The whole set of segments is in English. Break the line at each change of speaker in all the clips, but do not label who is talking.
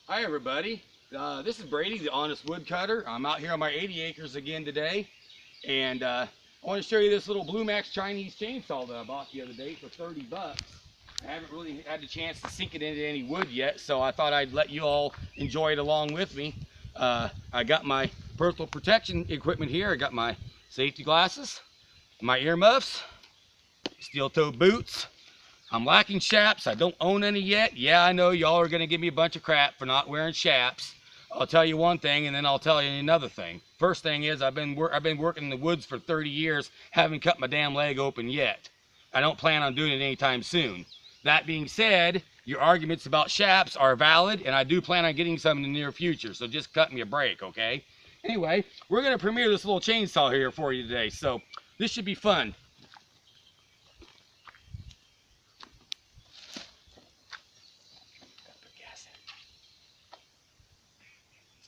Hi everybody, this is Brady, the Honest Woodcutter. I'm out here on my 80 acres again today, and I want to show you this little bluemax Chinese chainsaw that I bought the other day for 30 bucks. I haven't really had the chance to sink it into any wood yet, so I thought I'd let you all enjoy it along with me. I got my personal protection equipment here. I got my safety glasses, my earmuffs, steel-toed boots. I'm lacking chaps. I don't own any yet. Yeah, I know y'all are gonna give me a bunch of crap for not wearing chaps. I'll tell you one thing, and then I'll tell you another thing. First thing is, I've been working in the woods for 30 years, haven't cut my damn leg open yet. I don't plan on doing it anytime soon. That being said, your arguments about chaps are valid, and I do plan on getting some in the near future. So just cut me a break, okay? Anyway, we're gonna premiere this little chainsaw here for you today, so this should be fun.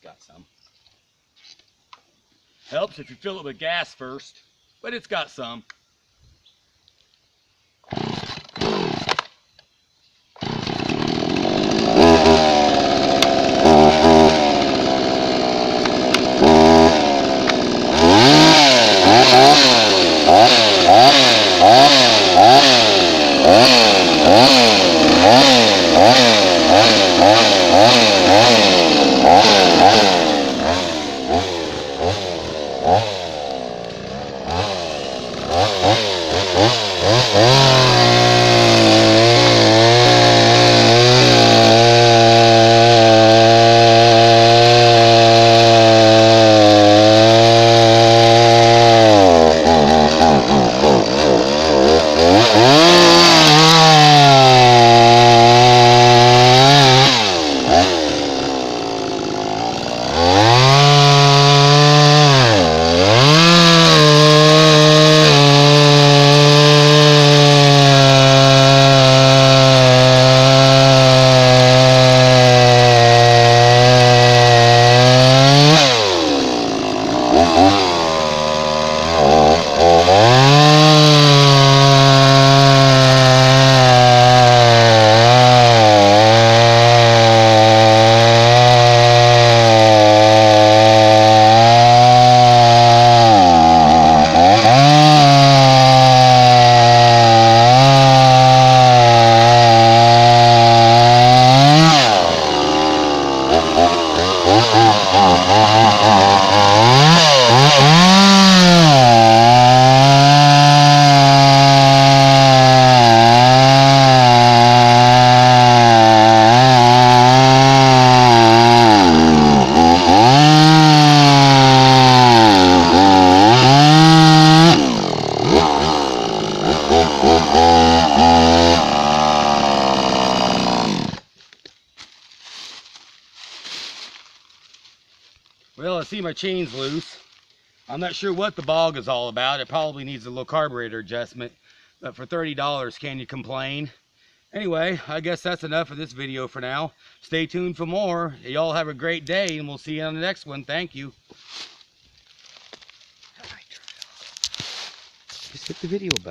Got some. Helps if you fill it with gas first, but it's got some. Well, I see my chain's loose. I'm not sure what the bog is all about. It probably needs a little carburetor adjustment. But for $30, can you complain? Anyway, I guess that's enough of this video for now. Stay tuned for more. Y'all have a great day, and we'll see you on the next one. Thank you. Just hit the video button.